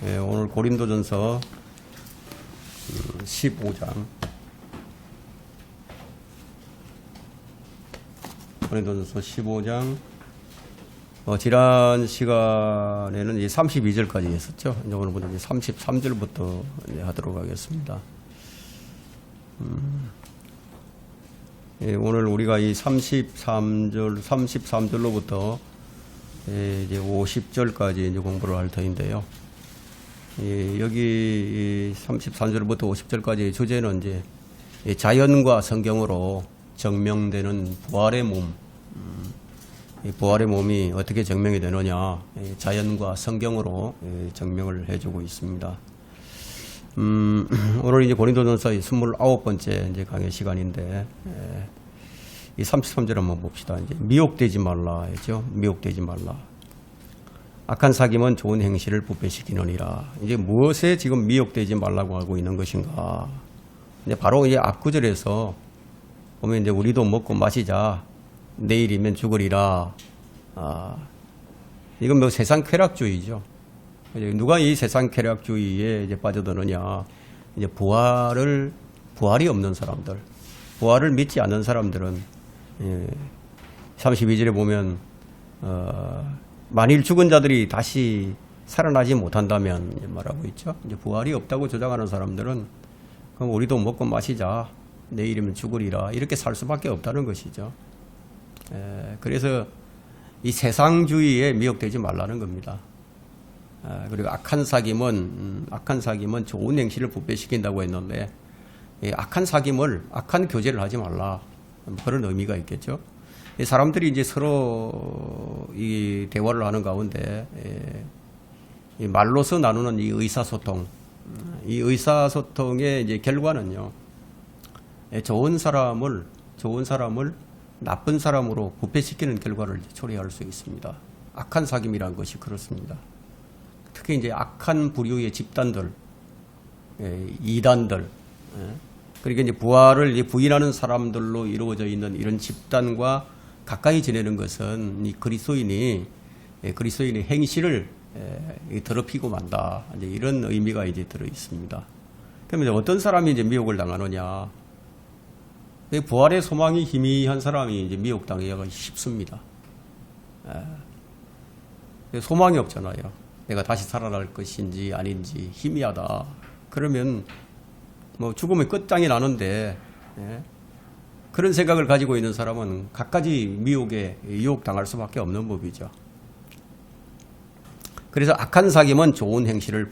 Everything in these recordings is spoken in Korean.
오늘 고린도전서 15장. 고린도전서 15장. 지난 시간에는 이제 32절까지 했었죠. 이제 오늘부터 이제 33절부터 하도록 하겠습니다. 오늘 우리가 이 33절로부터 이제 50절까지 이제 공부를 할 터인데요. 여기 33절부터 50절까지 주제는 이제 자연과 성경으로 증명되는 부활의 몸, 부활의 몸이 어떻게 증명이 되느냐, 자연과 성경으로 증명을 해주고 있습니다. 오늘 이제 고린도전서 29번째 이제 강의 시간인데, 이 33절 한번 봅시다. 이제 미혹되지 말라 했죠. 미혹되지 말라. 악한 사귐은 좋은 행실을 부패시키느니라. 이제 무엇에 지금 미혹되지 말라고 하고 있는 것인가? 이제 바로 이제 앞구절에서 보면 이제 우리도 먹고 마시자. 내일이면 죽으리라. 이건 뭐 세상 쾌락주의죠. 누가 이 세상 쾌락주의에 이제 빠져드느냐? 이제 부활이 없는 사람들, 부활을 믿지 않는 사람들은 32절에 보면 만일 죽은 자들이 다시 살아나지 못한다면 말하고 있죠. 이제 부활이 없다고 주장하는 사람들은 그럼 우리도 먹고 마시자. 내일이면 죽으리라. 이렇게 살 수밖에 없다는 것이죠. 그래서 이 세상주의에 미혹되지 말라는 겁니다. 그리고 악한 사귐은 좋은 행실을 부패시킨다고 했는데, 악한 교제를 하지 말라. 그런 의미가 있겠죠. 사람들이 이제 서로 이 대화를 하는 가운데, 이 말로서 나누는 이 의사소통의 이제 결과는요, 좋은 사람을 나쁜 사람으로 부패시키는 결과를 초래할 수 있습니다. 악한 사귐이라는 것이 그렇습니다. 특히 이제 악한 부류의 집단들, 이단들, 그러니까 이제 부활을 부인하는 사람들로 이루어져 있는 이런 집단과 가까이 지내는 것은 이 그리스도인의 행실을 더럽히고 만다. 이제 이런 의미가 이제 들어 있습니다. 그러면 어떤 사람이 이제 미혹을 당하느냐? 부활의 소망이 희미한 사람이 이제 미혹당하기가 쉽습니다. 소망이 없잖아요. 내가 다시 살아날 것인지 아닌지 희미하다. 그러면 뭐 죽음의 끝장이 나는데, 그런 생각을 가지고 있는 사람은 갖가지 미혹에 유혹당할 수밖에 없는 법이죠. 그래서 악한 사귐은 좋은 행실을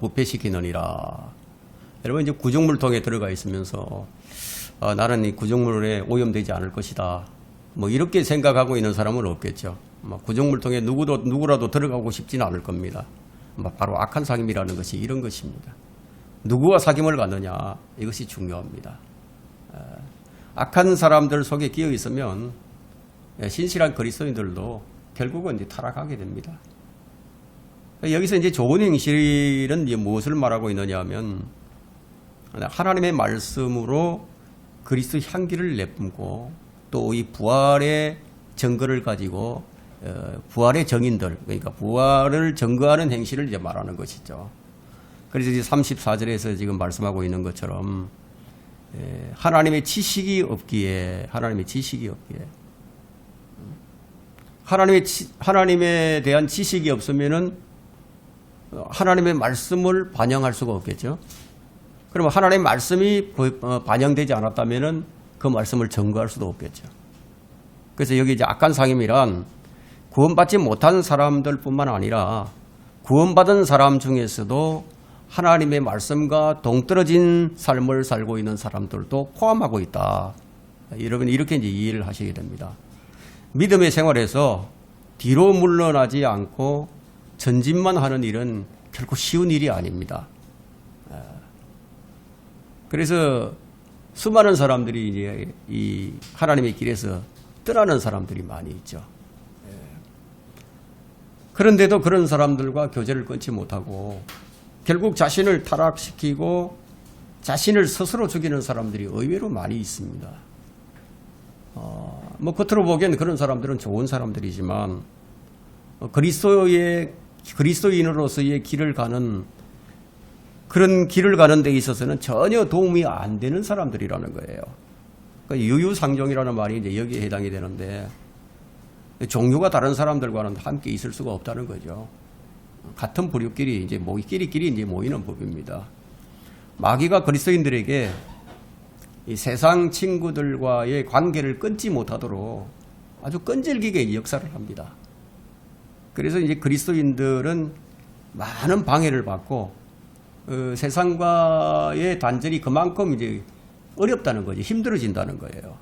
부패시키느니라. 여러분 이제 구정물통에 들어가 있으면서 나는 이 구정물에 오염되지 않을 것이다. 뭐 이렇게 생각하고 있는 사람은 없겠죠. 구정물통에 누구라도 들어가고 싶지는 않을 겁니다. 바로 악한 사귐이라는 것이 이런 것입니다. 누구와 사귐을 갖느냐, 이것이 중요합니다. 악한 사람들 속에 끼어 있으면 신실한 그리스도인들도 결국은 이제 타락하게 됩니다. 여기서 이제 좋은 행실은 이제 무엇을 말하고 있느냐 하면, 하나님의 말씀으로 그리스도 향기를 내뿜고 또 이 부활의 증거를 가지고 부활의 증인들, 그러니까 부활을 증거하는 행실을 이제 말하는 것이죠. 그래서 이제 34절에서 지금 말씀하고 있는 것처럼 하나님의 지식이 없기에 하나님에 대한 지식이 없으면은 하나님의 말씀을 반영할 수가 없겠죠. 그러면 하나님의 말씀이 반영되지 않았다면은 그 말씀을 증거할 수도 없겠죠. 그래서 여기 이제 악한 사귐이란 구원받지 못한 사람들뿐만 아니라 구원받은 사람 중에서도 하나님의 말씀과 동떨어진 삶을 살고 있는 사람들도 포함하고 있다. 여러분 이렇게 이제 이해를 하시게 됩니다. 믿음의 생활에서 뒤로 물러나지 않고 전진만 하는 일은 결코 쉬운 일이 아닙니다. 그래서 수많은 사람들이 이제 이 하나님의 길에서 떠나는 사람들이 많이 있죠. 그런데도 그런 사람들과 교제를 끊지 못하고 결국 자신을 타락시키고 자신을 스스로 죽이는 사람들이 의외로 많이 있습니다. 뭐 겉으로 보기엔 그런 사람들은 좋은 사람들이지만 그리스도의 그리스도인으로서의 길을 가는 그런 길을 가는 데 있어서는 전혀 도움이 안 되는 사람들이라는 거예요. 그러니까 유유상종이라는 말이 이제 여기에 해당이 되는데 종류가 다른 사람들과는 함께 있을 수가 없다는 거죠. 같은 부류끼리 이제 끼리끼리 이제 모이는 법입니다. 마귀가 그리스도인들에게 이 세상 친구들과의 관계를 끊지 못하도록 아주 끈질기게 역사를 합니다. 그래서 이제 그리스도인들은 많은 방해를 받고 세상과의 단절이 그만큼 이제 어렵다는 거죠. 힘들어진다는 거예요.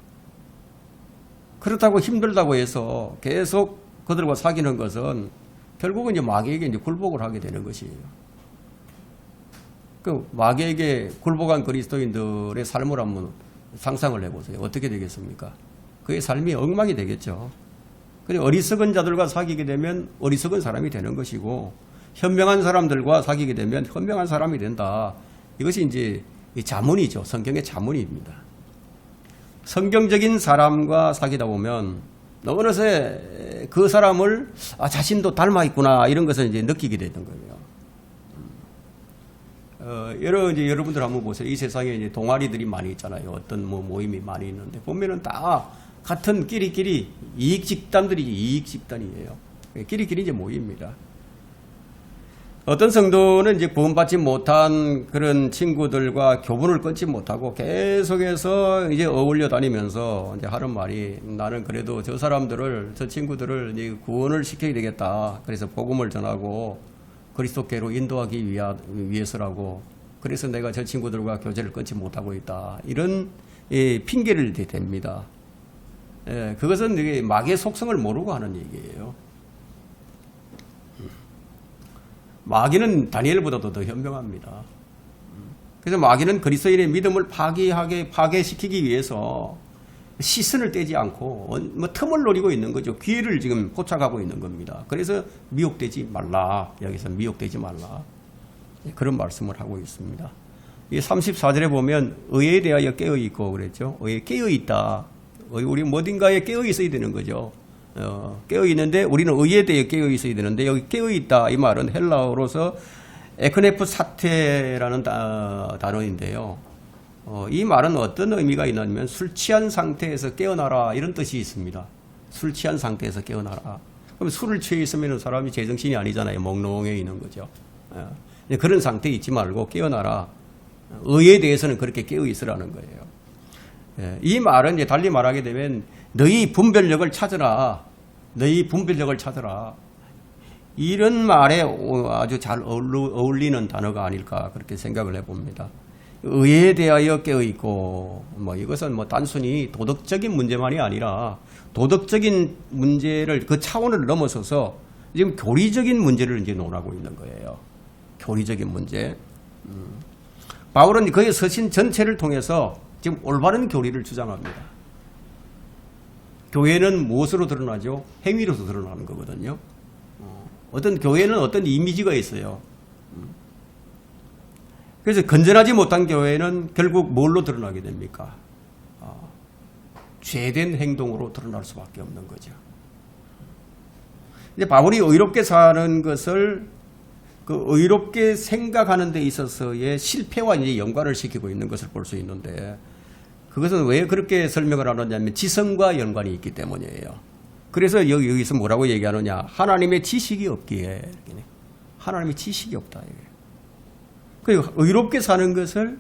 그렇다고 힘들다고 해서 계속 그들과 사귀는 것은 결국은 이제 마귀에게 이제 굴복을 하게 되는 것이에요. 그 마귀에게 굴복한 그리스도인들의 삶을 한번 상상을 해보세요. 어떻게 되겠습니까? 그의 삶이 엉망이 되겠죠. 그리고 어리석은 자들과 사귀게 되면 어리석은 사람이 되는 것이고, 현명한 사람들과 사귀게 되면 현명한 사람이 된다. 이것이 이제 자문이죠. 성경의 자문입니다. 성경적인 사람과 사귀다 보면 어느새 그 사람을 자신도 닮아 있구나 이런 것을 이제 느끼게 되는 거예요. 이제 여러분들 한번 보세요. 이 세상에 이제 동아리들이 많이 있잖아요. 어떤 모임이 많이 있는데 보면은 다 같은 끼리끼리 이익 집단들이 이익 집단이에요. 끼리끼리 이제 모입니다. 어떤 성도는 이제 구원받지 못한 그런 친구들과 교분을 끊지 못하고 계속해서 이제 어울려 다니면서 이제 하는 말이, 나는 그래도 저 사람들을, 저 친구들을 이제 구원을 시켜야 되겠다. 그래서 복음을 전하고 그리스도께로 인도하기 위해서라고. 그래서 내가 저 친구들과 교제를 끊지 못하고 있다. 이런 핑계를 댑니다. 그것은 이게 마귀의 속성을 모르고 하는 얘기예요. 마귀는 다니엘보다도 더 현명합니다. 그래서 마귀는 그리스도인의 믿음을 파괴시키기 위해서 시선을 떼지 않고 틈을 노리고 있는 거죠. 기회를 지금 포착하고 있는 겁니다. 그래서 미혹되지 말라. 여기서 미혹되지 말라. 그런 말씀을 하고 있습니다. 34절에 보면 의에 대하여 깨어있고 그랬죠. 의에 깨어있다. 우리 어딘가에 깨어있어야 되는 거죠. 깨어있는데 우리는 의에 대해 깨어있어야 되는데 여기 깨어있다 이 말은 헬라어로서 에크네프 사테라는 단어인데요. 이 말은 어떤 의미가 있냐면 술 취한 상태에서 깨어나라 이런 뜻이 있습니다. 술 취한 상태에서 깨어나라. 그럼 술을 취해 있으면 사람이 제정신이 아니잖아요. 몽롱해 있는 거죠. 그런 상태에 있지 말고 깨어나라. 의에 대해서는 그렇게 깨어있으라는 거예요. 이 말은 이제 달리 말하게 되면 너희 분별력을 찾으라. 너희 분별력을 찾으라. 이런 말에 아주 잘 어울리는 단어가 아닐까 그렇게 생각을 해봅니다. 의에 대하여 깨어있고 이것은 단순히 도덕적인 문제만이 아니라 도덕적인 문제를 그 차원을 넘어서서 지금 교리적인 문제를 이제 논하고 있는 거예요. 교리적인 문제. 바울은 그의 서신 전체를 통해서 지금 올바른 교리를 주장합니다. 교회는 무엇으로 드러나죠? 행위로서 드러나는 거거든요. 어떤 교회는 어떤 이미지가 있어요. 그래서 건전하지 못한 교회는 결국 뭘로 드러나게 됩니까? 죄된 행동으로 드러날 수밖에 없는 거죠. 이제 바울이 의롭게 사는 것을 그 의롭게 생각하는 데 있어서의 실패와 이제 연관을 시키고 있는 것을 볼 수 있는데, 그것은 왜 그렇게 설명을 하느냐면 지성과 연관이 있기 때문이에요. 그래서 여기서 뭐라고 얘기하느냐. 하나님의 지식이 없기에. 하나님의 지식이 없다. 그리고 의롭게 사는 것을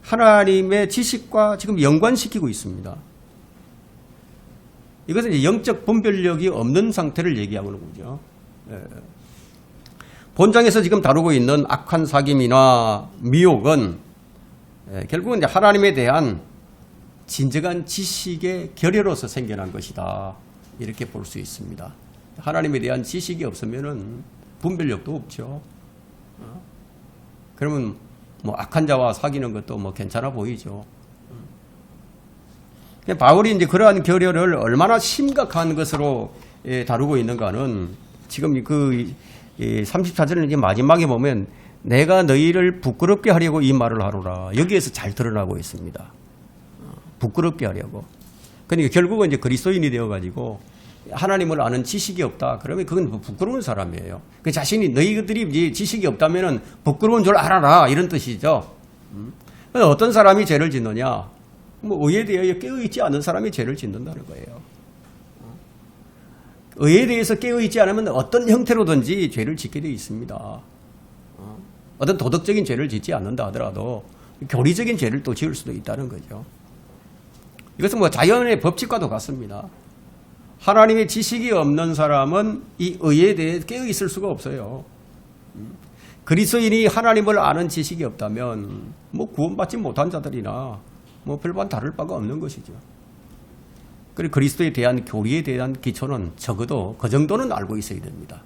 하나님의 지식과 지금 연관시키고 있습니다. 이것은 이제 영적 분별력이 없는 상태를 얘기하는 거죠. 본장에서 지금 다루고 있는 악한 사귐이나 미혹은 결국은 이제 하나님에 대한 진정한 지식의 결여로서 생겨난 것이다. 이렇게 볼 수 있습니다. 하나님에 대한 지식이 없으면은 분별력도 없죠. 그러면 악한 자와 사귀는 것도 괜찮아 보이죠. 바울이 이제 그러한 결여를 얼마나 심각한 것으로 다루고 있는가는 지금 그 34절은 이제 마지막에 보면 내가 너희를 부끄럽게 하려고 이 말을 하노라. 여기에서 잘 드러나고 있습니다. 부끄럽게 하려고. 그러니까 결국은 이제 그리스도인이 되어가지고 하나님을 아는 지식이 없다. 그러면 그건 부끄러운 사람이에요. 그 자신이 너희들이 지식이 없다면은 부끄러운 줄 알아라 이런 뜻이죠. 그래서 어떤 사람이 죄를 짓느냐? 뭐 의에 대하여 깨어있지 않은 사람이 죄를 짓는다는 거예요. 의에 대해서 깨어있지 않으면 어떤 형태로든지 죄를 짓게 되어 있습니다. 어떤 도덕적인 죄를 짓지 않는다 하더라도 교리적인 죄를 또 지을 수도 있다는 거죠. 이것은 뭐 자연의 법칙과도 같습니다. 하나님의 지식이 없는 사람은 이 의에 대해 깨어있을 수가 없어요. 그리스도인이 하나님을 아는 지식이 없다면 뭐 구원받지 못한 자들이나 뭐 별반 다를 바가 없는 것이죠. 그리고 그리스도에 대한 교리에 대한 기초는 적어도 그 정도는 알고 있어야 됩니다.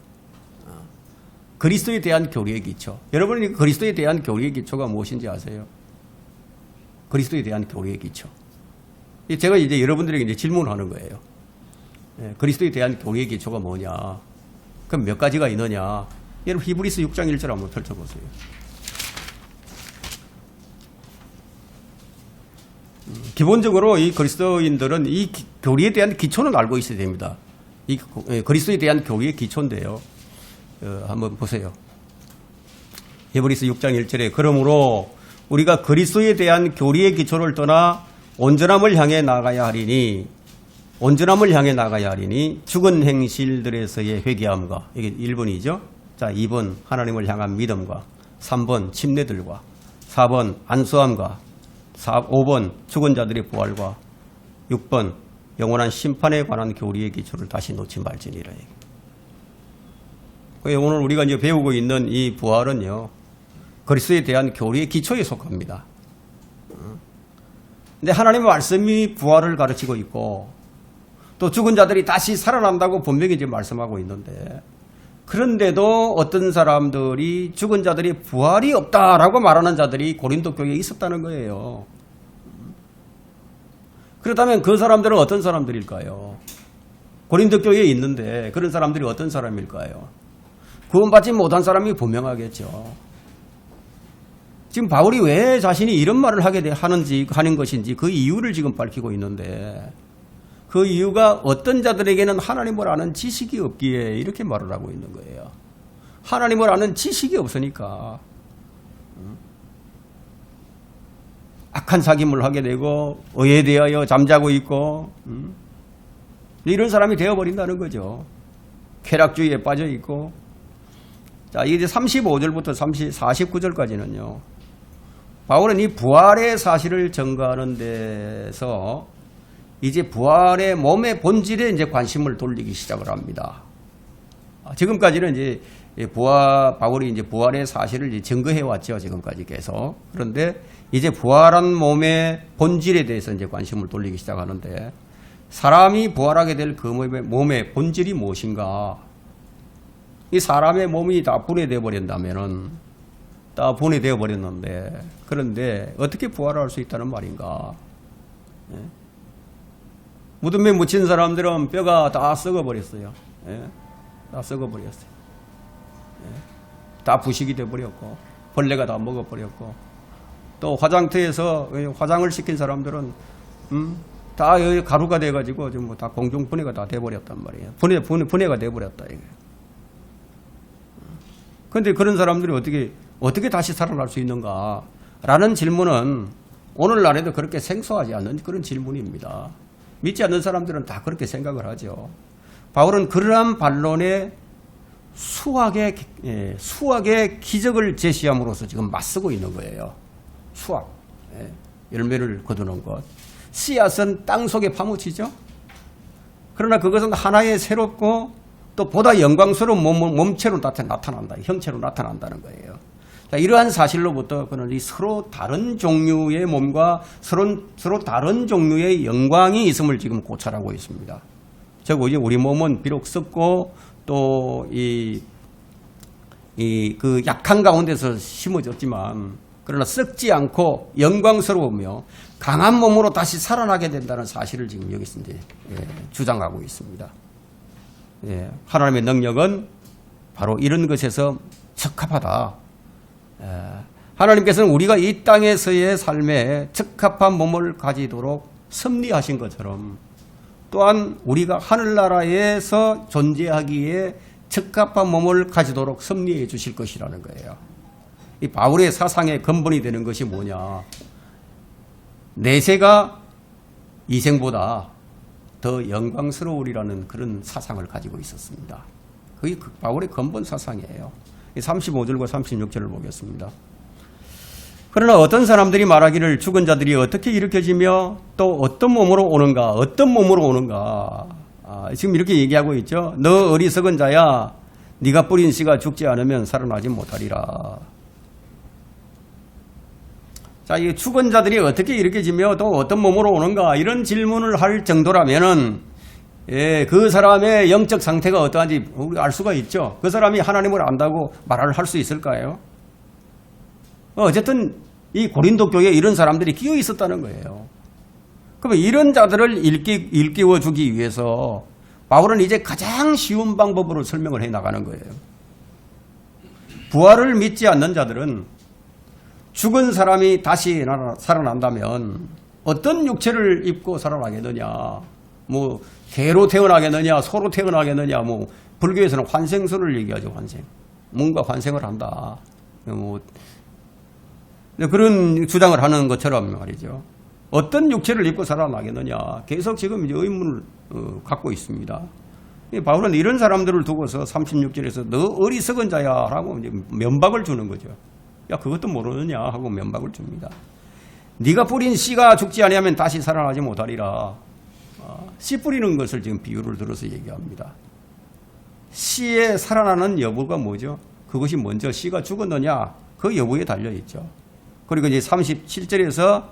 그리스도에 대한 교리의 기초. 여러분이 그리스도에 대한 교리의 기초가 무엇인지 아세요? 그리스도에 대한 교리의 기초. 제가 이제 여러분들에게 이제 질문하는 거예요. 그리스도에 대한 교리의 기초가 뭐냐? 그럼 몇 가지가 있느냐? 여러분 히브리서 6장 1절 한번 펼쳐보세요. 기본적으로 이 그리스도인들은 이 교리에 대한 기초는 알고 있어야 됩니다. 이 그리스도에 대한 교리의 기초인데요. 한번 보세요. 히브리서 6장 1절에 그러므로 우리가 그리스도에 대한 교리의 기초를 떠나 온전함을 향해 나가야 하리니 죽은 행실들에서의 회개함과 이게 1번이죠. 자, 2번 하나님을 향한 믿음과 3번 침례들과 4번 안수함과 5번 죽은 자들의 부활과 6번 영원한 심판에 관한 교리의 기초를 다시 놓지 말지니라. 오늘 우리가 이제 배우고 있는 이 부활은요, 그리스도에 대한 교리의 기초에 속합니다. 근데 하나님의 말씀이 부활을 가르치고 있고, 또 죽은 자들이 다시 살아난다고 분명히 이제 말씀하고 있는데, 그런데도 어떤 사람들이 죽은 자들이 부활이 없다라고 말하는 자들이 고린도 교회에 있었다는 거예요. 그렇다면 그 사람들은 어떤 사람들일까요? 고린도 교회에 있는데 그런 사람들이 어떤 사람일까요? 구원받지 못한 사람이 분명하겠죠. 지금 바울이 왜 자신이 이런 말을 하는 것인지 그 이유를 지금 밝히고 있는데, 그 이유가 어떤 자들에게는 하나님을 아는 지식이 없기에 이렇게 말을 하고 있는 거예요. 하나님을 아는 지식이 없으니까 악한 사귐을 하게 되고 의에 대하여 잠자고 있고 이런 사람이 되어버린다는 거죠. 쾌락주의에 빠져 있고. 자, 이제 35절부터 49절까지는요. 바울은 이 부활의 사실을 증거하는 데서 이제 부활의 몸의 본질에 이제 관심을 돌리기 시작을 합니다. 지금까지는 이제 바울이 이제 부활의 사실을 이제 증거해 왔죠. 지금까지 계속. 그런데 이제 부활한 몸의 본질에 대해서 이제 관심을 돌리기 시작하는데, 사람이 부활하게 될 그 몸의 본질이 무엇인가? 이 사람의 몸이 다 분해되어 버린다면은 다 분해되어 버렸는데, 그런데 어떻게 부활할 수 있다는 말인가? 예? 무덤에 묻힌 사람들은 뼈가 다 썩어버렸어요. 예? 다 썩어버렸어요. 예? 다 부식이 돼버렸고, 벌레가 다 먹어버렸고, 또 화장터에서 화장을 시킨 사람들은 다 가루가 돼가지고 뭐 다 공중 분해가 다 돼버렸단 말이에요. 분해가 돼버렸다 이게. 그런데 그런 사람들이 어떻게 다시 살아날 수 있는가라는 질문은 오늘날에도 그렇게 생소하지 않는 그런 질문입니다. 믿지 않는 사람들은 다 그렇게 생각을 하죠. 바울은 그러한 반론에 수학의 기적을 제시함으로써 지금 맞서고 있는 거예요. 수학, 열매를 거두는 것. 씨앗은 땅 속에 파묻히죠. 그러나 그것은 하나의 새롭고 또 보다 영광스러운 몸체로 나타난다. 형체로 나타난다는 거예요. 자, 이러한 사실로부터 그는 이 서로 다른 종류의 몸과 서로 다른 종류의 영광이 있음을 지금 고찰하고 있습니다. 즉, 우리 몸은 비록 썩고 또 그 약한 가운데서 심어졌지만, 그러나 썩지 않고 영광스러우며 강한 몸으로 다시 살아나게 된다는 사실을 지금 여기서 이제 주장하고 있습니다. 하나님의 능력은 바로 이런 것에서 적합하다. 하나님께서는 우리가 이 땅에서의 삶에 적합한 몸을 가지도록 섭리하신 것처럼 또한 우리가 하늘나라에서 존재하기에 적합한 몸을 가지도록 섭리해 주실 것이라는 거예요. 이 바울의 사상의 근본이 되는 것이 뭐냐? 내세가 이생보다 더 영광스러우리라는 그런 사상을 가지고 있었습니다. 그게 바울의 근본 사상이에요. 35절과 36절을 보겠습니다. 그러나 어떤 사람들이 말하기를 죽은 자들이 어떻게 일으켜지며 또 어떤 몸으로 오는가, 어떤 몸으로 오는가. 지금 이렇게 얘기하고 있죠. 너 어리석은 자야, 네가 뿌린 씨가 죽지 않으면 살아나지 못하리라. 자, 이 죽은 자들이 어떻게 일으켜지며 또 어떤 몸으로 오는가, 이런 질문을 할 정도라면은 그 사람의 영적 상태가 어떠한지 우리가 알 수가 있죠. 그 사람이 하나님을 안다고 말을 할 수 있을까요? 어쨌든 이 고린도 교회에 이런 사람들이 끼어 있었다는 거예요. 그러면 이런 자들을 일깨워 주기 위해서 바울은 이제 가장 쉬운 방법으로 설명을 해 나가는 거예요. 부활을 믿지 않는 자들은 죽은 사람이 다시 살아난다면 어떤 육체를 입고 살아나겠느냐, 뭐 개로 태어나겠느냐, 소로 태어나겠느냐, 뭐 불교에서는 환생설을 얘기하죠. 환생, 뭔가 환생을 한다, 뭐 그런 주장을 하는 것처럼 말이죠. 어떤 육체를 입고 살아나겠느냐, 계속 지금 이제 의문을 갖고 있습니다. 바울은 이런 사람들을 두고서 36절에서 너 어리석은 자야 라고 이제 면박을 주는 거죠. 야, 그것도 모르느냐 하고 면박을 줍니다. 네가 뿌린 씨가 죽지 아니하면 다시 살아나지 못하리라. 씨 뿌리는 것을 지금 비유를 들어서 얘기합니다. 씨에 살아나는 여부가 뭐죠? 그것이 먼저 씨가 죽었느냐, 그 여부에 달려있죠. 그리고 이제 37절에서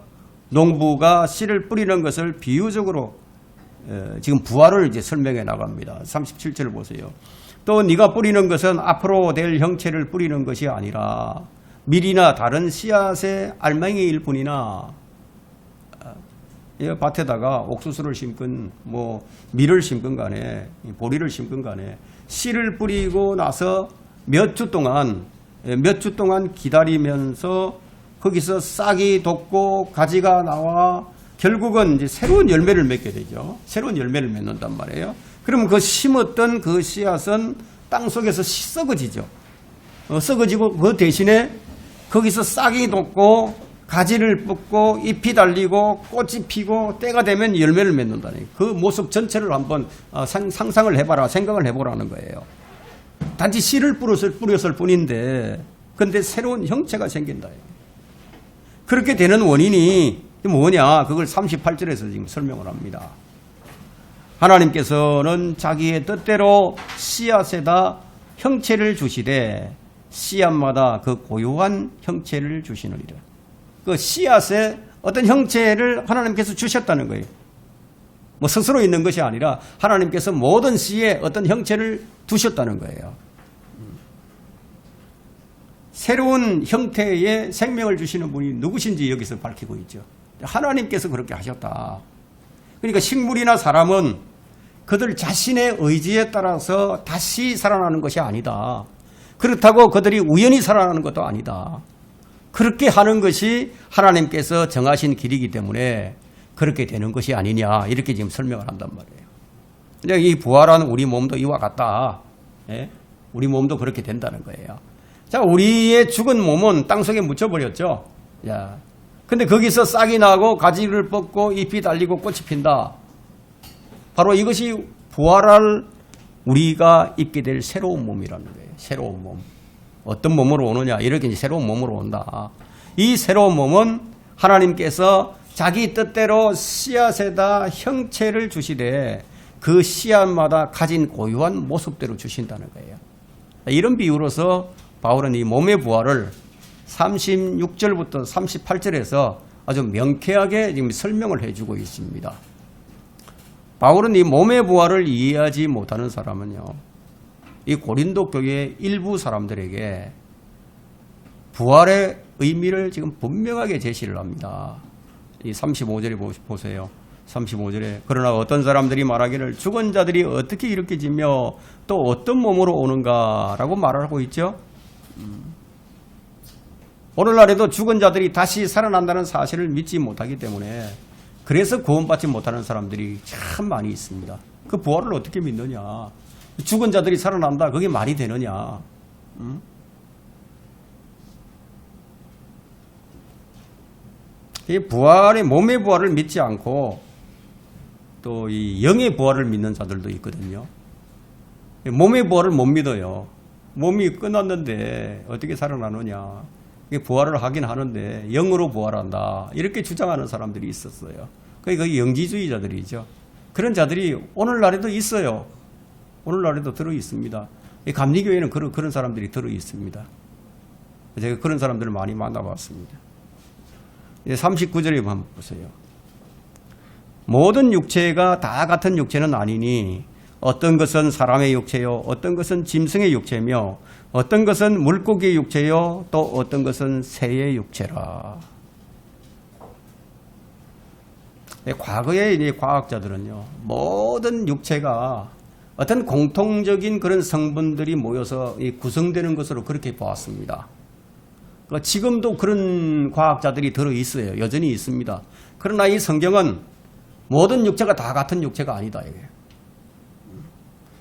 농부가 씨를 뿌리는 것을 비유적으로 지금 부활을 이제 설명해 나갑니다. 37절을 보세요. 또 네가 뿌리는 것은 앞으로 될 형체를 뿌리는 것이 아니라 밀이나 다른 씨앗의 알맹이일 뿐이나, 밭에다가 옥수수를 심건 뭐 밀을 심건 간에 보리를 심건 간에 씨를 뿌리고 나서 몇 주 동안 기다리면서 거기서 싹이 돋고 가지가 나와 결국은 이제 새로운 열매를 맺게 되죠. 새로운 열매를 맺는단 말이에요. 그러면 그 심었던 그 씨앗은 땅 속에서 썩어지죠. 썩어지고 그 대신에 거기서 싹이 돋고 가지를 뻗고 잎이 달리고 꽃이 피고 때가 되면 열매를 맺는다니, 그 모습 전체를 한번 상상을 해봐라, 생각을 해보라는 거예요. 단지 씨를 뿌렸을 뿐인데 근데 새로운 형체가 생긴다. 그렇게 되는 원인이 뭐냐, 그걸 38절에서 지금 설명을 합니다. 하나님께서는 자기의 뜻대로 씨앗에다 형체를 주시되 씨앗마다 그 고유한 형체를 주시느니라. 그 씨앗에 어떤 형체를 하나님께서 주셨다는 거예요. 뭐 스스로 있는 것이 아니라 하나님께서 모든 씨에 어떤 형체를 두셨다는 거예요. 새로운 형태의 생명을 주시는 분이 누구신지 여기서 밝히고 있죠. 하나님께서 그렇게 하셨다. 그러니까 식물이나 사람은 그들 자신의 의지에 따라서 다시 살아나는 것이 아니다. 그렇다고 그들이 우연히 살아나는 것도 아니다. 그렇게 하는 것이 하나님께서 정하신 길이기 때문에 그렇게 되는 것이 아니냐, 이렇게 지금 설명을 한단 말이에요. 이 부활한 우리 몸도 이와 같다. 우리 몸도 그렇게 된다는 거예요. 자, 우리의 죽은 몸은 땅속에 묻혀버렸죠. 야, 근데 거기서 싹이 나고 가지를 뻗고 잎이 달리고 꽃이 핀다. 바로 이것이 부활할 우리가 입게 될 새로운 몸이라는 거예요. 새로운 몸. 어떤 몸으로 오느냐, 이렇게 새로운 몸으로 온다. 이 새로운 몸은 하나님께서 자기 뜻대로 씨앗에다 형체를 주시되 그 씨앗마다 가진 고유한 모습대로 주신다는 거예요. 이런 비유로서 바울은 이 몸의 부활을 36절부터 38절에서 아주 명쾌하게 지금 설명을 해주고 있습니다. 바울은 이 몸의 부활을 이해하지 못하는 사람은요, 이 고린도 교회 일부 사람들에게 부활의 의미를 지금 분명하게 제시를 합니다. 이 35절에 보세요. 35절에 그러나 어떤 사람들이 말하기를 죽은 자들이 어떻게 일으켜지며 또 어떤 몸으로 오는가라고 말하고 있죠. 오늘날에도 죽은 자들이 다시 살아난다는 사실을 믿지 못하기 때문에 그래서 구원받지 못하는 사람들이 참 많이 있습니다. 그 부활을 어떻게 믿느냐? 죽은 자들이 살아난다. 그게 말이 되느냐? 응? 이 부활의 몸의 부활을 믿지 않고 또 이 영의 부활을 믿는 자들도 있거든요. 몸의 부활을 못 믿어요. 몸이 끝났는데 어떻게 살아나느냐. 부활을 하긴 하는데 영으로 부활한다. 이렇게 주장하는 사람들이 있었어요. 그게 영지주의자들이죠. 그런 자들이 오늘날에도 있어요. 오늘날에도 들어 있습니다. 감리교회는 그런 사람들이 들어 있습니다. 제가 그런 사람들을 많이 만나봤습니다. 39절에 한번 보세요. 모든 육체가 다 같은 육체는 아니니 어떤 것은 사람의 육체요, 어떤 것은 짐승의 육체며 어떤 것은 물고기의 육체요, 또 어떤 것은 새의 육체라. 과거의 이제 과학자들은요, 모든 육체가 어떤 공통적인 그런 성분들이 모여서 구성되는 것으로 그렇게 보았습니다. 지금도 그런 과학자들이 들어 있어요. 여전히 있습니다. 그러나 이 성경은 모든 육체가 다 같은 육체가 아니다. 이게.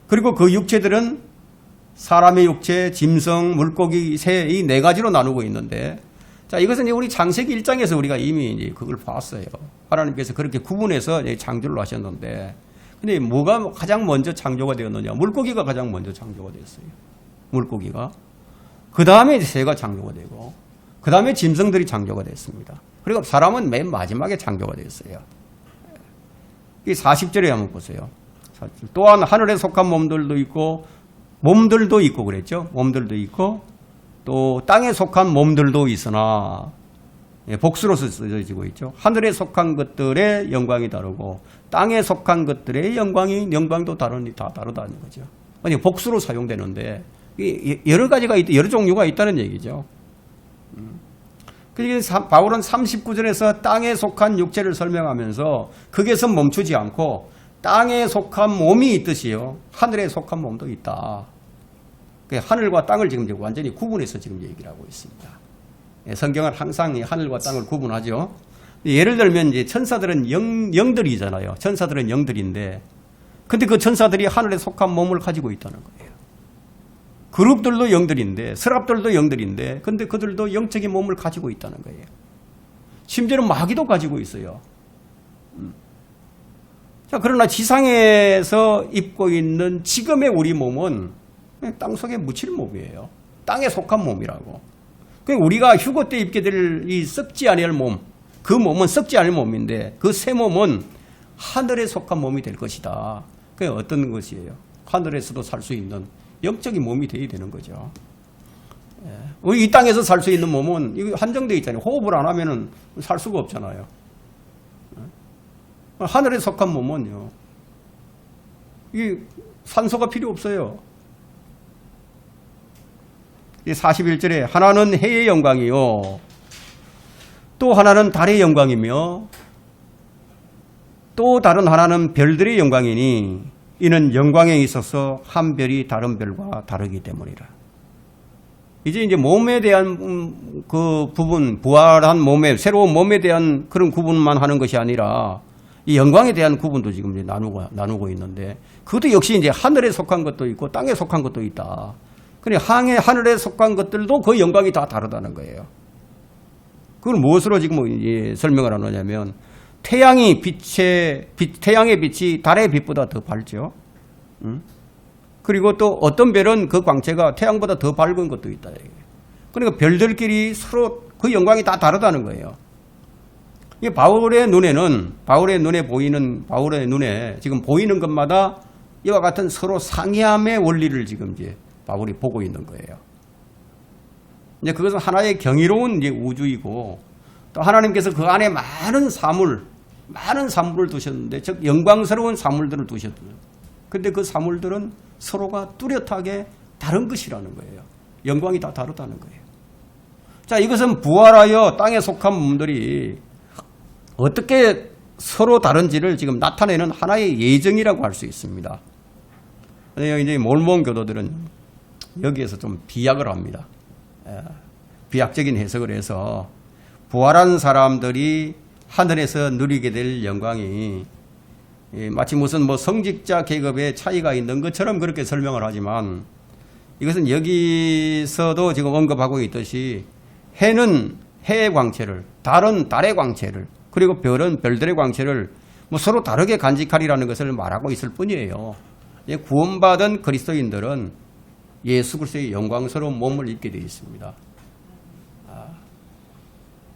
그리고 그 육체들은 사람의 육체, 짐승, 물고기, 새 이 네 가지로 나누고 있는데, 자, 이것은 우리 창세기 1장에서 우리가 이미 이제 그걸 봤어요. 하나님께서 그렇게 구분해서 창조를 하셨는데, 근데 뭐가 가장 먼저 창조가 되었느냐? 물고기가 가장 먼저 창조가 됐어요. 물고기가. 그 다음에 새가 창조가 되고, 그 다음에 짐승들이 창조가 됐습니다. 그리고 사람은 맨 마지막에 창조가 됐어요. 이 40절에 한번 보세요. 또한 하늘에 속한 몸들도 있고 그랬죠. 몸들도 있고 또 땅에 속한 몸들도 있으나 복수로 써지고 있죠. 하늘에 속한 것들의 영광이 다르고 땅에 속한 것들의 영광도 다 다르다는 거죠. 아니 복수로 사용되는데 여러 가지가 여러 종류가 있다는 얘기죠. 그래서 바울은 39절에서 땅에 속한 육체를 설명하면서 거기에서 멈추지 않고 땅에 속한 몸이 있듯이요, 하늘에 속한 몸도 있다. 하늘과 땅을 지금 완전히 구분해서 지금 얘기를 하고 있습니다. 성경은 항상 하늘과 땅을 구분하죠. 예를 들면 이제 천사들은 영들이잖아요. 천사들은 영들인데, 근데 그 천사들이 하늘에 속한 몸을 가지고 있다는 거예요. 그룹들도 영들인데, 서랍들도 영들인데, 근데 그들도 영적인 몸을 가지고 있다는 거예요. 심지어는 마귀도 가지고 있어요. 자, 그러나 지상에서 입고 있는 지금의 우리 몸은 땅 속에 묻힐 몸이에요. 땅에 속한 몸이라고. 우리가 휴거 때 입게 될 이 썩지 아니할 몸, 그 몸은 썩지 않을 몸인데 그 새 몸은 하늘에 속한 몸이 될 것이다. 그게 어떤 것이에요? 하늘에서도 살 수 있는 영적인 몸이 되어야 되는 거죠. 우리 이 땅에서 살 수 있는 몸은 이거 한정되어 있잖아요. 호흡을 안 하면은 살 수가 없잖아요. 하늘에 속한 몸은요, 이 산소가 필요 없어요. 41절에 하나는 해의 영광이요, 또 하나는 달의 영광이며 또 다른 하나는 별들의 영광이니 이는 영광에 있어서 한 별이 다른 별과 다르기 때문이라. 이제 몸에 대한 그 부분, 부활한 몸에, 새로운 몸에 대한 그런 구분만 하는 것이 아니라 이 영광에 대한 구분도 지금 이제 나누고 있는데, 그것도 역시 이제 하늘에 속한 것도 있고 땅에 속한 것도 있다. 그러니 하늘에 속한 것들도 그 영광이 다 다르다는 거예요. 그걸 무엇으로 지금 이제 설명을 하느냐면, 태양의 빛이 달의 빛보다 더 밝죠. 그리고 또 어떤 별은 그 광채가 태양보다 더 밝은 것도 있다. 그러니까 별들끼리 서로 그 영광이 다 다르다는 거예요. 이 바울의 눈에 지금 보이는 것마다 이와 같은 서로 상이함의 원리를 지금 이제 바울이 보고 있는 거예요. 이제 그것은 하나의 경이로운 이제 우주이고, 또 하나님께서 그 안에 많은 사물을 두셨는데, 즉 영광스러운 사물들을 두셨어요. 근데 그 사물들은 서로가 뚜렷하게 다른 것이라는 거예요. 영광이 다 다르다는 거예요. 자, 이것은 부활하여 땅에 속한 몸들이 어떻게 서로 다른지를 지금 나타내는 하나의 예정이라고 할 수 있습니다. 이제 몰몬 교도들은 여기에서 좀 비약을 합니다. 비약적인 해석을 해서 부활한 사람들이 하늘에서 누리게 될 영광이 마치 무슨 뭐 성직자 계급의 차이가 있는 것처럼 그렇게 설명을 하지만 이것은 여기서도 지금 언급하고 있듯이 해는 해의 광채를, 달은 달의 광채를, 그리고 별은 별들의 광채를 뭐 서로 다르게 간직하리라는 것을 말하고 있을 뿐이에요. 구원받은 그리스도인들은 예수 그리스도의 영광스러운 몸을 입게 되어 있습니다.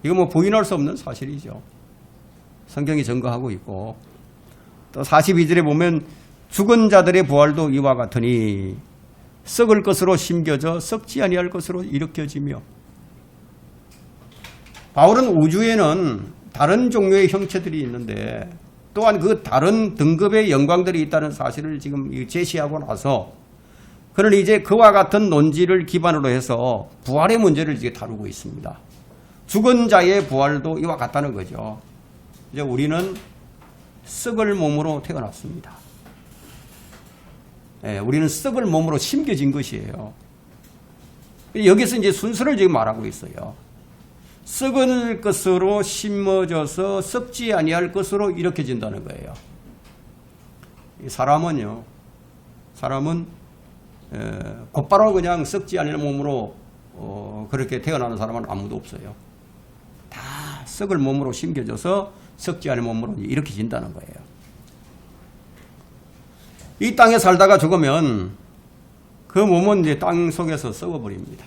이거 뭐 부인할 수 없는 사실이죠. 성경이 증거하고 있고, 또 42절에 보면 죽은 자들의 부활도 이와 같으니 썩을 것으로 심겨져 썩지 아니할 것으로 일으켜지며. 바울은 우주에는 다른 종류의 형체들이 있는데 또한 그 다른 등급의 영광들이 있다는 사실을 지금 제시하고 나서 그는 이제 그와 같은 논지를 기반으로 해서 부활의 문제를 이제 다루고 있습니다. 죽은 자의 부활도 이와 같다는 거죠. 이제 우리는 썩을 몸으로 태어났습니다. 우리는 썩을 몸으로 심겨진 것이에요. 여기서 이제 순서를 지금 말하고 있어요. 썩을 것으로 심어져서 썩지 아니할 것으로 일으켜진다는 거예요. 사람은 곧바로 그냥 썩지 않을 몸으로 그렇게 태어나는 사람은 아무도 없어요. 다 썩을 몸으로 심겨져서 썩지 않을 몸으로 일으켜진다는 거예요. 이 땅에 살다가 죽으면 그 몸은 이제 땅 속에서 썩어버립니다.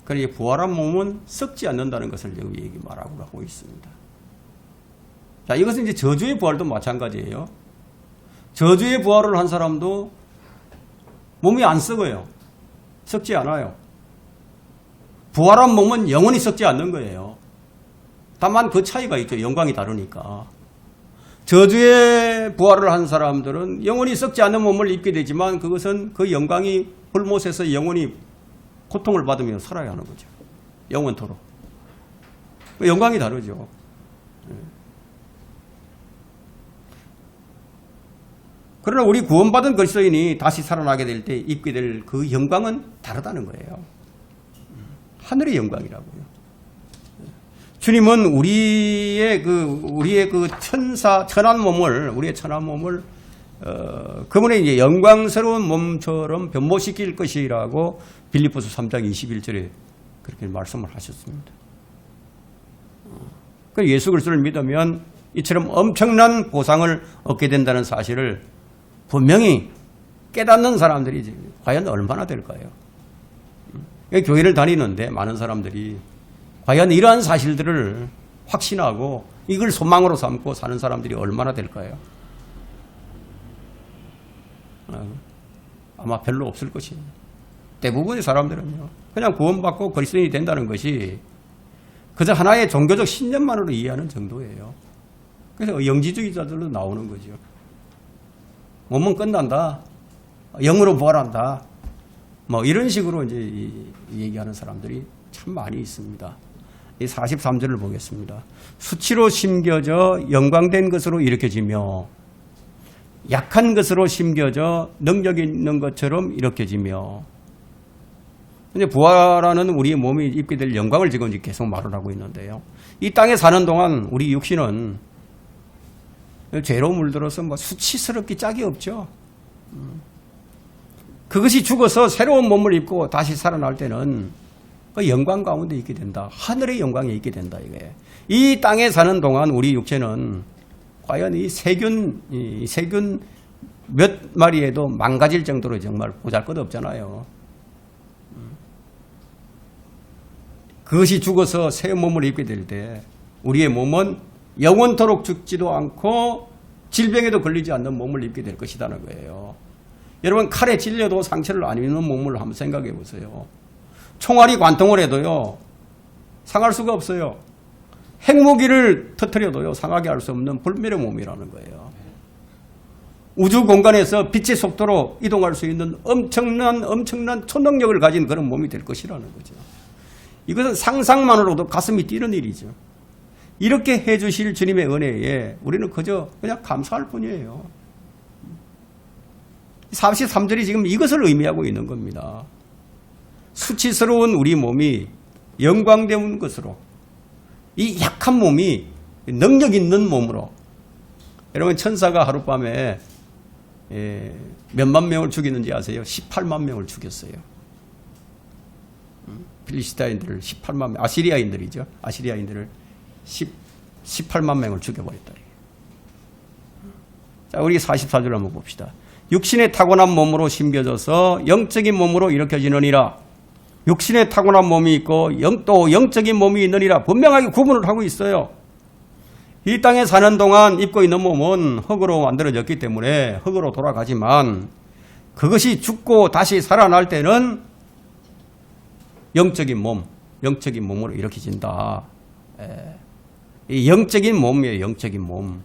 그러니 부활한 몸은 썩지 않는다는 것을 여기 말하고 하고 있습니다. 자, 이것은 이제 저주의 부활도 마찬가지예요. 저주의 부활을 한 사람도 몸이 안 썩어요. 썩지 않아요. 부활한 몸은 영원히 썩지 않는 거예요. 다만 그 차이가 있죠. 영광이 다르니까. 저주의 부활을 한 사람들은 영원히 썩지 않는 몸을 입게 되지만 그것은 그 영광이 불못에서 영원히 고통을 받으며 살아야 하는 거죠. 영원토록. 영광이 다르죠. 그러나 우리 구원받은 그리스도인이 다시 살아나게 될 때 입게 될 그 영광은 다르다는 거예요. 하늘의 영광이라고요. 주님은 우리의 그 천한 몸을, 우리의 천한 몸을 그분의 이제 영광스러운 몸처럼 변모시킬 것이라고 빌립보서 3장 21절에 그렇게 말씀을 하셨습니다. 예수 그리스도를 믿으면 이처럼 엄청난 보상을 얻게 된다는 사실을 분명히 깨닫는 사람들이 과연 얼마나 될까요? 교회를 다니는데 많은 사람들이 과연 이러한 사실들을 확신하고 이걸 소망으로 삼고 사는 사람들이 얼마나 될까요? 아마 별로 없을 것입니다. 대부분의 사람들은요, 그냥 구원받고 그리스도인이 된다는 것이 그저 하나의 종교적 신념만으로 이해하는 정도예요. 그래서 영지주의자들도 나오는 거죠. 몸은 끝난다. 영으로 부활한다. 뭐 이런 식으로 이제 얘기하는 사람들이 참 많이 있습니다. 이 43절을 보겠습니다. 수치로 심겨져 영광된 것으로 일으켜지며 약한 것으로 심겨져 능력 있는 것처럼 일으켜지며. 이제 부활하는 우리의 몸이 입게 될 영광을 지금 계속 말을 하고 있는데요. 이 땅에 사는 동안 우리 육신은 죄로 물들어서 뭐 수치스럽기 짝이 없죠. 그것이 죽어서 새로운 몸을 입고 다시 살아날 때는 그 영광 가운데 있게 된다. 하늘의 영광에 있게 된다. 이게. 이 땅에 사는 동안 우리 육체는 과연 이 세균 몇 마리에도 망가질 정도로 정말 보잘것없잖아요. 그것이 죽어서 새 몸을 입게 될 때 우리의 몸은 영원토록 죽지도 않고 질병에도 걸리지 않는 몸을 입게 될 것이라는 거예요. 여러분, 칼에 찔려도 상처를 안 입는 몸을 한번 생각해 보세요. 총알이 관통을 해도요, 상할 수가 없어요. 핵무기를 터뜨려도요, 상하게 할 수 없는 불멸의 몸이라는 거예요. 우주 공간에서 빛의 속도로 이동할 수 있는 엄청난 초능력을 가진 그런 몸이 될 것이라는 거죠. 이것은 상상만으로도 가슴이 뛰는 일이죠. 이렇게 해주실 주님의 은혜에 우리는 그냥 감사할 뿐이에요. 43절이 지금 이것을 의미하고 있는 겁니다. 수치스러운 우리 몸이 영광된 것으로, 이 약한 몸이 능력 있는 몸으로, 여러분 천사가 하룻밤에 몇만 명을 죽이는지 아세요? 18만 명을 죽였어요. 필리스타인들을 18만 명, 아시리아인들이죠. 아시리아인들을 18만 명을 죽여버렸다. 자, 우리 44절 한번 봅시다. 육신의 타고난 몸으로 심겨져서 영적인 몸으로 일으켜지느니라. 육신의 타고난 몸이 있고 또 영적인 몸이 있느니라. 분명하게 구분을 하고 있어요. 이 땅에 사는 동안 입고 있는 몸은 흙으로 만들어졌기 때문에 흙으로 돌아가지만 그것이 죽고 다시 살아날 때는 영적인 몸으로 일으켜진다. 이 영적인 몸이에요. 영적인 몸.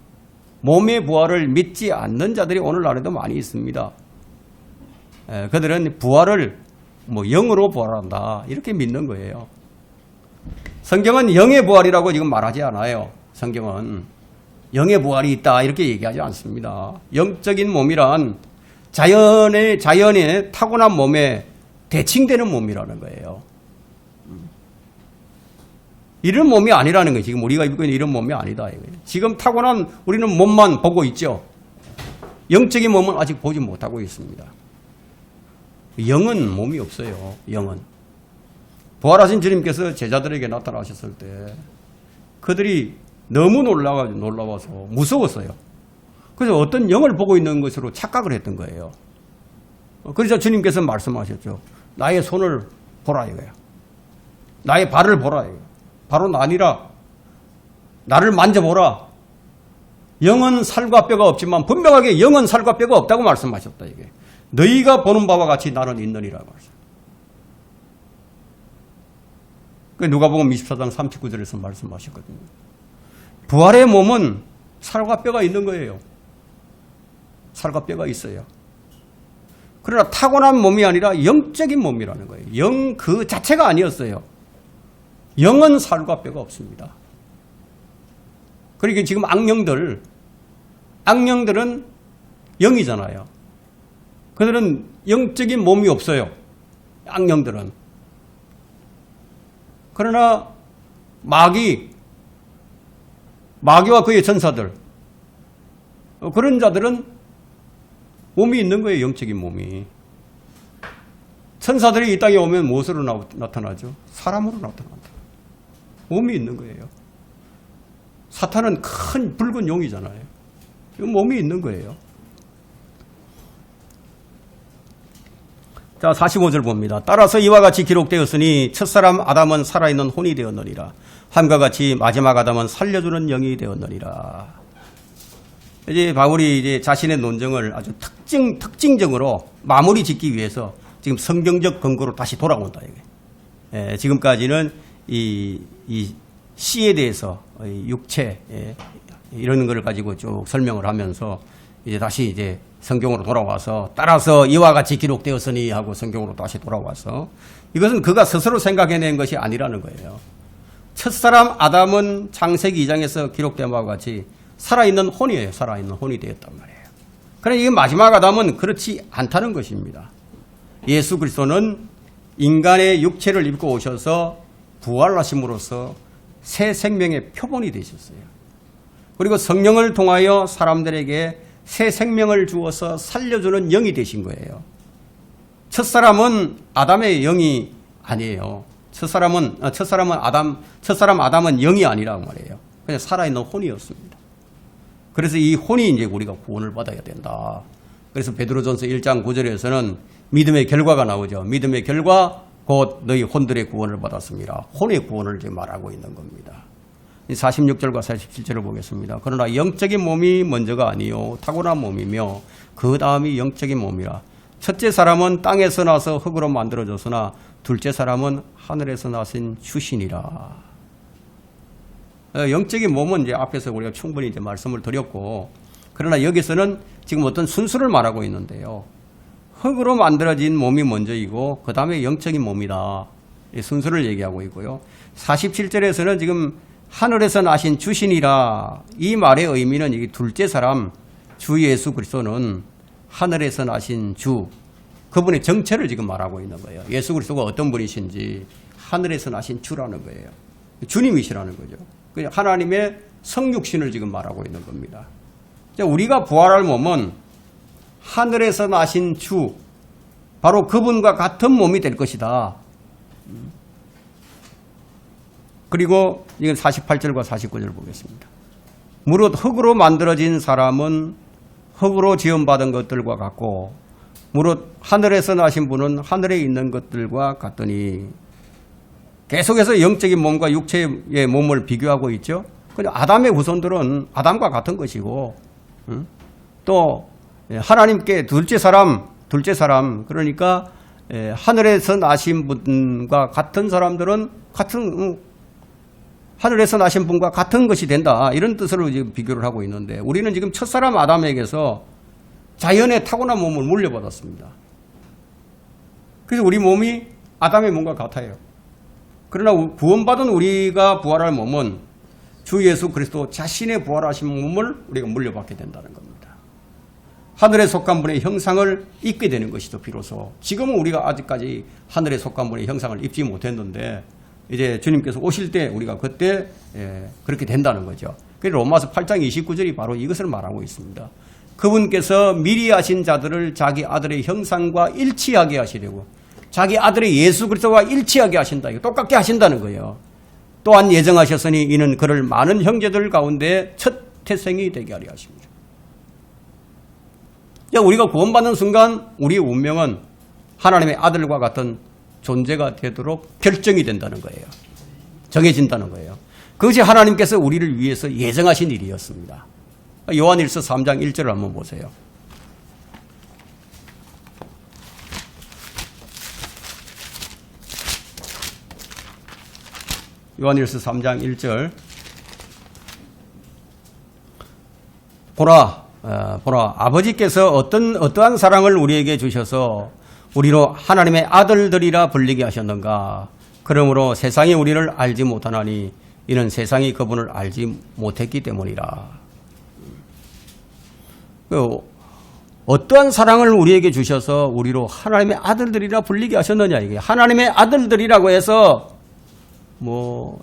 몸의 부활을 믿지 않는 자들이 오늘날에도 많이 있습니다. 그들은 부활을 영으로 부활한다 이렇게 믿는 거예요. 성경은 영의 부활이라고 지금 말하지 않아요. 성경은 영의 부활이 있다 이렇게 얘기하지 않습니다. 영적인 몸이란 자연의 타고난 몸에 대칭되는 몸이라는 거예요. 이런 몸이 아니라는 거예요. 지금 우리가 입고 있는 이런 몸이 아니다. 지금 타고난 우리는 몸만 보고 있죠. 영적인 몸은 아직 보지 못하고 있습니다. 영은 몸이 없어요. 영은. 부활하신 주님께서 제자들에게 나타나셨을 때 그들이 너무 놀라워서 무서웠어요. 그래서 어떤 영을 보고 있는 것으로 착각을 했던 거예요. 그래서 주님께서 말씀하셨죠. 나의 손을 보라 이거예요. 나의 발을 보라 이거예요. 바로 나니라. 나를 만져보라. 영은 살과 뼈가 없지만 분명하게 영은 살과 뼈가 없다고 말씀하셨다. 이게 너희가 보는 바와 같이 나는 있느니라. 누가복음 24장 39절에서 말씀하셨거든요. 부활의 몸은 살과 뼈가 있는 거예요. 살과 뼈가 있어요. 그러나 타고난 몸이 아니라 영적인 몸이라는 거예요. 영 그 자체가 아니었어요. 영은 살과 뼈가 없습니다. 그러니까 지금 악령들은 영이잖아요. 그들은 영적인 몸이 없어요. 악령들은. 그러나 마귀와 그의 전사들, 그런 자들은 몸이 있는 거예요. 영적인 몸이. 천사들이 이 땅에 오면 무엇으로 나타나죠? 사람으로 나타난다. 몸이 있는 거예요. 사탄은 큰 붉은 용이잖아요. 몸이 있는 거예요. 자, 45절 봅니다. 따라서 이와 같이 기록되었으니 첫사람 아담은 살아있는 혼이 되었느니라. 함과 같이 마지막 아담은 살려주는 영이 되었느니라. 이제 바울이 이제 자신의 논증을 아주 특징적으로 마무리 짓기 위해서 지금 성경적 근거로 다시 돌아온다. 이게. 지금까지는 이 씨에 대해서 육체 이런 걸 가지고 쭉 설명을 하면서 이제 다시 이제 성경으로 돌아와서 따라서 이와 같이 기록되었으니 하고 성경으로 다시 돌아와서 이것은 그가 스스로 생각해낸 것이 아니라는 거예요. 첫사람 아담은 창세기 2장에서 기록된 바와 같이 살아있는 혼이에요. 살아있는 혼이 되었단 말이에요. 그러나 이게 마지막 아담은 그렇지 않다는 것입니다. 예수 그리스도는 인간의 육체를 입고 오셔서 부활하심으로써 새 생명의 표본이 되셨어요. 그리고 성령을 통하여 사람들에게 새 생명을 주어서 살려주는 영이 되신 거예요. 첫사람은 아담의 영이 아니에요. 첫사람 아담은 영이 아니라고 말이에요. 그냥 살아있는 혼이었습니다. 그래서 이 혼이 이제 우리가 구원을 받아야 된다. 그래서 베드로전서 1장 9절에서는 믿음의 결과가 나오죠. 믿음의 결과 곧 너희 혼들의 구원을 받았습니다. 혼의 구원을 지금 말하고 있는 겁니다. 46절과 47절을 보겠습니다. 그러나 영적인 몸이 먼저가 아니요 타고난 몸이며 그 다음이 영적인 몸이라. 첫째 사람은 땅에서 나서 흙으로 만들어졌으나 둘째 사람은 하늘에서 나신 주신이라. 영적인 몸은 이제 앞에서 우리가 충분히 이제 말씀을 드렸고, 그러나 여기서는 지금 어떤 순수를 말하고 있는데요. 흙으로 만들어진 몸이 먼저이고 그 다음에 영적인 몸이다. 이 순수를 얘기하고 있고요. 47절에서는 지금 하늘에서 나신 주신이라. 이 말의 의미는 이 둘째 사람 주 예수 그리스도는 하늘에서 나신 주, 그분의 정체를 지금 말하고 있는 거예요. 예수 그리스도가 어떤 분이신지 하늘에서 나신 주라는 거예요. 주님이시라는 거죠. 하나님의 성육신을 지금 말하고 있는 겁니다. 우리가 부활할 몸은 하늘에서 나신 주, 바로 그분과 같은 몸이 될 것이다. 그리고 이건 48절과 49절 보겠습니다. 무릇 흙으로 만들어진 사람은 흙으로 지음받은 것들과 같고 무릇 하늘에서 나신 분은 하늘에 있는 것들과 같더니, 계속해서 영적인 몸과 육체의 몸을 비교하고 있죠. 아담의 후손들은 아담과 같은 것이고, 또 하나님께 둘째 사람, 그러니까 하늘에서 나신 분과 같은 사람들은 하늘에서 나신 분과 같은 것이 된다, 이런 뜻으로 지금 비교를 하고 있는데, 우리는 지금 첫사람 아담에게서 자연의 타고난 몸을 물려받았습니다. 그래서 우리 몸이 아담의 몸과 같아요. 그러나 구원받은 우리가 부활할 몸은 주 예수 그리스도 자신의 부활하신 몸을 우리가 물려받게 된다는 겁니다. 하늘에 속한 분의 형상을 입게 되는 것이죠. 비로소 지금은 우리가 아직까지 하늘에 속한 분의 형상을 입지 못했는데, 이제 주님께서 오실 때 우리가 그때 그렇게 된다는 거죠. 그래서 로마서 8장 29절이 바로 이것을 말하고 있습니다. 그분께서 미리 하신 자들을 자기 아들의 형상과 일치하게 하시려고, 자기 아들의 예수 그리스도와 일치하게 하신다. 이거 똑같게 하신다는 거예요. 또한 예정하셨으니 이는 그를 많은 형제들 가운데 첫 태생이 되게 하려 하십니다. 우리가 구원받는 순간 우리의 운명은 하나님의 아들과 같은 존재가 되도록 결정이 된다는 거예요. 정해진다는 거예요. 그것이 하나님께서 우리를 위해서 예정하신 일이었습니다. 요한일서 3장 1절을 한번 보세요. 요한일서 3장 1절. 보라, 아버지께서 어떠한 사랑을 우리에게 주셔서 우리로 하나님의 아들들이라 불리게 하셨는가. 그러므로 세상이 우리를 알지 못하나니 이는 세상이 그분을 알지 못했기 때문이라. 어떠한 사랑을 우리에게 주셔서 우리로 하나님의 아들들이라 불리게 하셨느냐. 이게 하나님의 아들들이라고 해서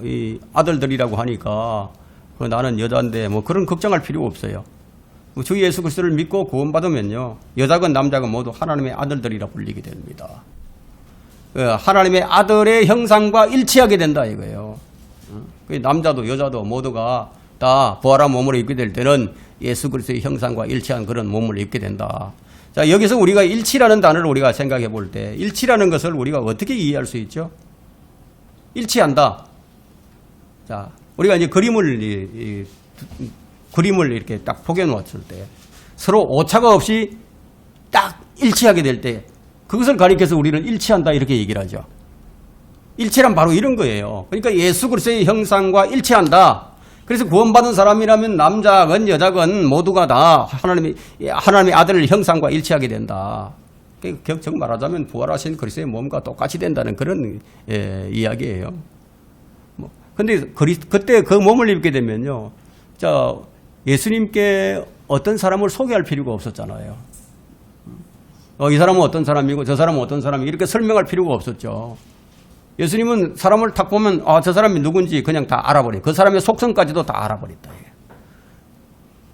이 아들들이라고 하니까 나는 여자인데 그런 걱정할 필요 없어요. 주 예수 그리스도를 믿고 구원받으면요, 여자건 남자건 모두 하나님의 아들들이라 불리게 됩니다. 하나님의 아들의 형상과 일치하게 된다 이거예요. 남자도 여자도 모두가 다 부활한 몸으로 입게 될 때는 예수 그리스도의 형상과 일치한 그런 몸을 입게 된다. 자, 여기서 우리가 일치라는 단어를 우리가 생각해 볼 때, 일치라는 것을 우리가 어떻게 이해할 수 있죠? 일치한다. 자, 우리가 이제 그림을 이렇게 딱 포개 놓았을 때, 서로 오차가 없이 딱 일치하게 될 때, 그것을 가리켜서 우리는 일치한다 이렇게 얘기를 하죠. 일치란 바로 이런 거예요. 그러니까 예수 그리스도의 형상과 일치한다. 그래서 구원받은 사람이라면 남자건 여자건 모두가 다 하나님의 아들의 형상과 일치하게 된다. 격정 말하자면 부활하신 그리스도의 몸과 똑같이 된다는 그런 이야기예요. 근데 그때 그 몸을 입게 되면요, 자, 예수님께 어떤 사람을 소개할 필요가 없었잖아요. 이 사람은 어떤 사람이고 저 사람은 어떤 사람이고 이렇게 설명할 필요가 없었죠. 예수님은 사람을 딱 보면 저 사람이 누군지 그냥 다 알아버려요. 그 사람의 속성까지도 다 알아버렸다.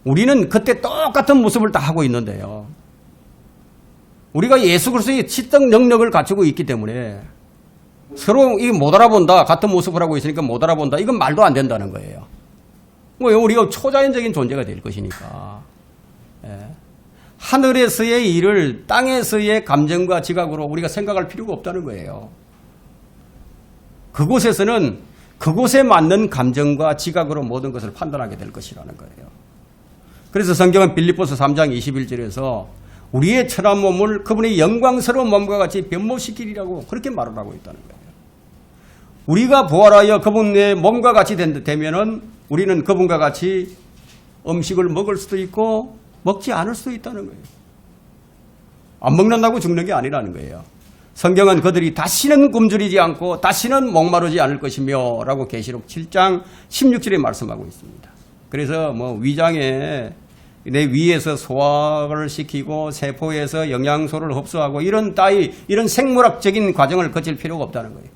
우리는 그때 똑같은 모습을 다 하고 있는데요, 우리가 예수 그리스도의 치적 능력을 갖추고 있기 때문에 서로 이게 못 알아본다, 같은 모습을 하고 있으니까 못 알아본다, 이건 말도 안 된다는 거예요. 우리가 초자연적인 존재가 될 것이니까. 하늘에서의 일을 땅에서의 감정과 지각으로 우리가 생각할 필요가 없다는 거예요. 그곳에서는 그곳에 맞는 감정과 지각으로 모든 것을 판단하게 될 것이라는 거예요. 그래서 성경은 빌립보서 3장 21절에서 우리의 천한 몸을 그분의 영광스러운 몸과 같이 변모시키리라고 그렇게 말을 하고 있다는 거예요. 우리가 부활하여 그분의 몸과 같이 되면은 우리는 그분과 같이 음식을 먹을 수도 있고 먹지 않을 수도 있다는 거예요. 안 먹는다고 죽는 게 아니라는 거예요. 성경은 그들이 다시는 굶주리지 않고 다시는 목마르지 않을 것이며 라고 계시록 7장 16절에 말씀하고 있습니다. 그래서 위장에 내 위에서 소화를 시키고 세포에서 영양소를 흡수하고 이런 생물학적인 과정을 거칠 필요가 없다는 거예요.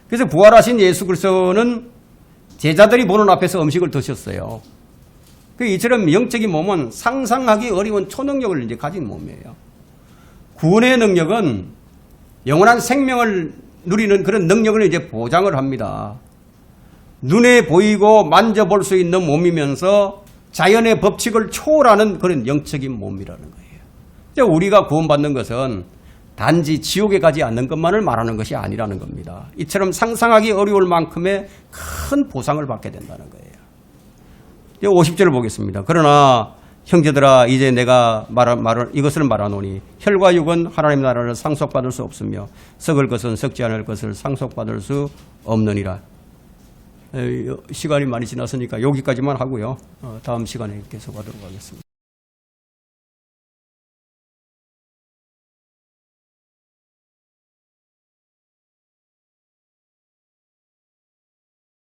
그래서 부활하신 예수 그리스도는 제자들이 보는 앞에서 음식을 드셨어요. 이처럼 영적인 몸은 상상하기 어려운 초능력을 이제 가진 몸이에요. 구원의 능력은 영원한 생명을 누리는 그런 능력을 이제 보장을 합니다. 눈에 보이고 만져볼 수 있는 몸이면서 자연의 법칙을 초월하는 그런 영적인 몸이라는 거예요. 우리가 구원받는 것은 단지 지옥에 가지 않는 것만을 말하는 것이 아니라는 겁니다. 이처럼 상상하기 어려울 만큼의 큰 보상을 받게 된다는 거예요. 50절을 보겠습니다. 그러나 형제들아 이제 내가 이것을 말하노니 혈과 육은 하나님 나라를 상속받을 수 없으며 썩을 것은 썩지 않을 것을 상속받을 수 없느니라. 시간이 많이 지났으니까 여기까지만 하고요. 다음 시간에 계속하도록 하겠습니다.